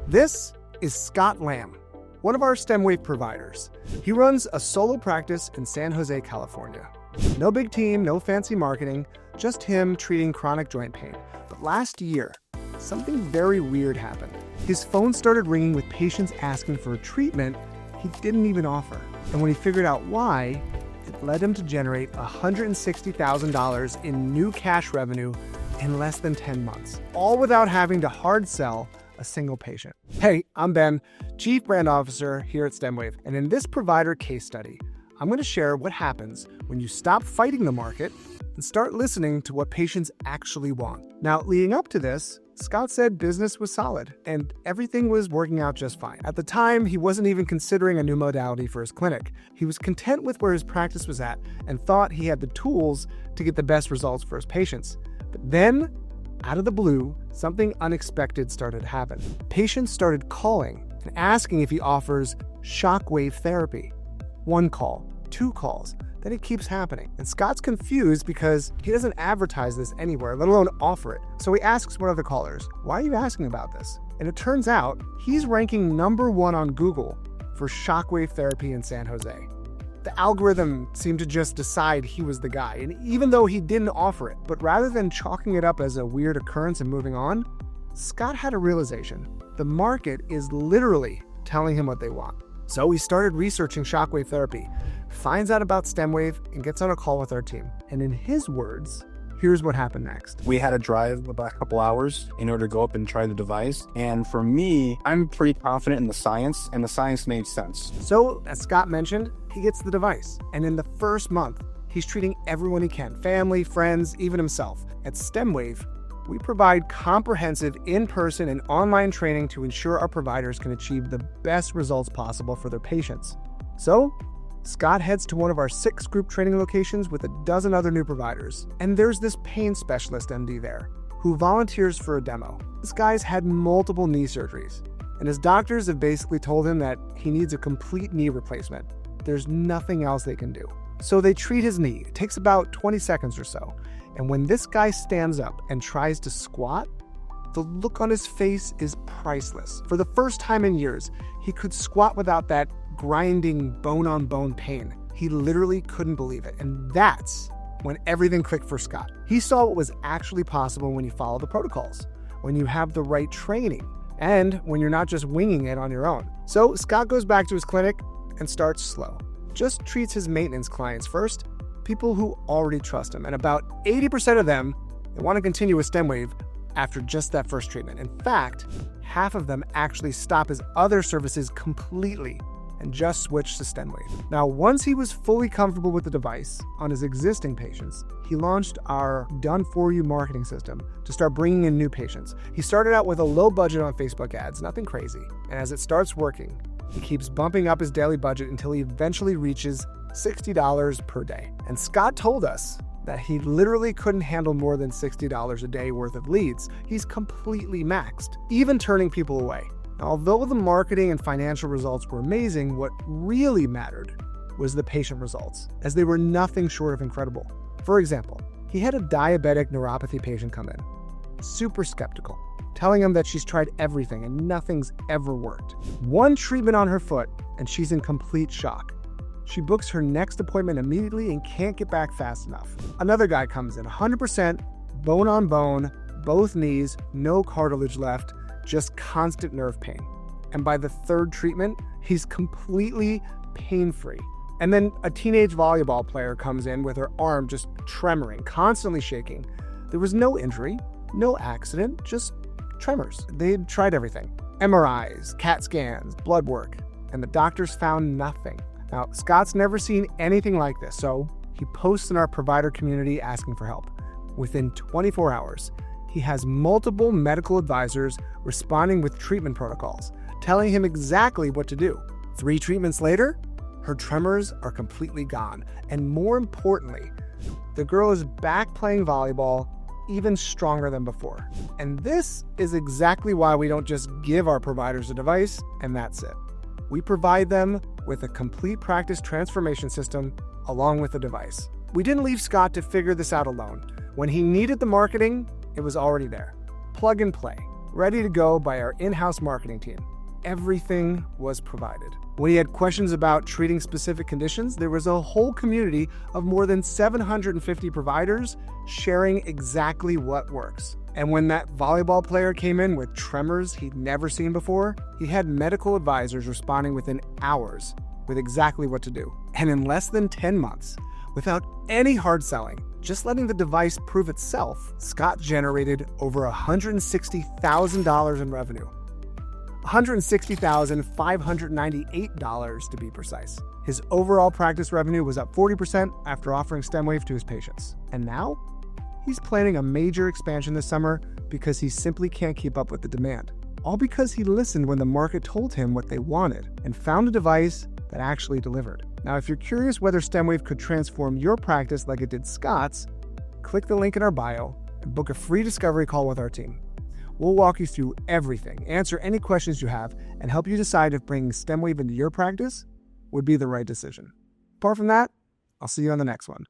This is Scott Lamb, one of our StemWave providers. He runs a solo practice in San Jose, California. No big team, no fancy marketing, just him treating chronic joint pain. But last year, something very weird happened. His phone started ringing with patients asking for a treatment he didn't even offer. And when he figured out why, it led him to generate $160,000 in new cash revenue in less than 10 months, all without having to hard sell a single patient. Hey, I'm Ben, Chief Brand Officer here at StemWave, and in this provider case study, I'm going to share what happens when you stop fighting the market and start listening to what patients actually want. Now, leading up to this, Scott said business was solid and everything was working out just fine. At the time, he wasn't even considering a new modality for his clinic. He was content with where his practice was at and thought he had the tools to get the best results for his patients. But then, out of the blue, something unexpected started to happen. Patients started calling and asking if he offers shockwave therapy. 1 call, 2 calls, then it keeps happening. And Scott's confused because he doesn't advertise this anywhere, let alone offer it. So he asks one of the callers, "Why are you asking about this?" And it turns out he's ranking #1 on Google for shockwave therapy in San Jose. The algorithm seemed to just decide he was the guy, and even though he didn't offer it, but rather than chalking it up as a weird occurrence and moving on, Scott had a realization. The market is literally telling him what they want. So he started researching shockwave therapy, finds out about StemWave, and gets on a call with our team. And in his words, here's what happened next. We had to drive about a couple hours in order to go up and try the device. And for me, I'm pretty confident in the science, and the science made sense. So, as Scott mentioned, he gets the device. And in the first month, he's treating everyone he can, family, friends, even himself. At StemWave, we provide comprehensive in-person and online training to ensure our providers can achieve the best results possible for their patients. So, Scott heads to one of our 6 group training locations with a dozen other new providers. And there's this pain specialist MD there who volunteers for a demo. This guy's had multiple knee surgeries, and his doctors have basically told him that he needs a complete knee replacement. There's nothing else they can do. So they treat his knee. It takes about 20 seconds or so. And when this guy stands up and tries to squat, the look on his face is priceless. For the first time in years, he could squat without that grinding bone-on-bone pain. He literally couldn't believe it. And that's when everything clicked for Scott. He saw what was actually possible when you follow the protocols, when you have the right training, and when you're not just winging it on your own. So Scott goes back to his clinic and starts slow. Just treats his maintenance clients first, people who already trust him. And about 80% of them, they want to continue with StemWave after just that first treatment. In fact, half of them actually stop his other services completely and just switch to StemWave. Now, once he was fully comfortable with the device on his existing patients, he launched our done-for-you marketing system to start bringing in new patients. He started out with a low budget on Facebook ads, nothing crazy. And as it starts working, he keeps bumping up his daily budget until he eventually reaches $60 per day. And Scott told us that he literally couldn't handle more than $60 a day worth of leads. He's completely maxed, even turning people away. Now, although the marketing and financial results were amazing, what really mattered was the patient results, as they were nothing short of incredible. For example, he had a diabetic neuropathy patient come in, super skeptical, telling him that she's tried everything and nothing's ever worked. 1 treatment on her foot, and she's in complete shock. She books her next appointment immediately and can't get back fast enough. Another guy comes in, 100% bone on bone, both knees, no cartilage left, just constant nerve pain. And by the 3rd treatment, he's completely pain-free. And then a teenage volleyball player comes in with her arm just tremoring, constantly shaking. There was no injury, no accident, just tremors. They'd tried everything. MRIs, CAT scans, blood work, and the doctors found nothing. Now, Scott's never seen anything like this, so he posts in our provider community asking for help. Within 24 hours, he has multiple medical advisors responding with treatment protocols, telling him exactly what to do. 3 treatments later, her tremors are completely gone. And more importantly, the girl is back playing volleyball even stronger than before. And this is exactly why we don't just give our providers a device and that's it. We provide them with a complete practice transformation system along with the device. We didn't leave Scott to figure this out alone. When he needed the marketing, it was already there. Plug and play. ready to go by our in-house marketing team. Everything was provided. When he had questions about treating specific conditions, there was a whole community of more than 750 providers sharing exactly what works. And when that volleyball player came in with tremors he'd never seen before, he had medical advisors responding within hours with exactly what to do. And in less than 10 months, without any hard selling, just letting the device prove itself, Scott generated over $160,000 in revenue. $160,598 to be precise. His overall practice revenue was up 40% after offering StemWave to his patients. And now, he's planning a major expansion this summer because he simply can't keep up with the demand. All because he listened when the market told him what they wanted and found a device that actually delivered. Now, if you're curious whether StemWave could transform your practice like it did Scott's, click the link in our bio and book a free discovery call with our team. We'll walk you through everything, answer any questions you have, and help you decide if bringing StemWave into your practice would be the right decision. Apart from that, I'll see you on the next one.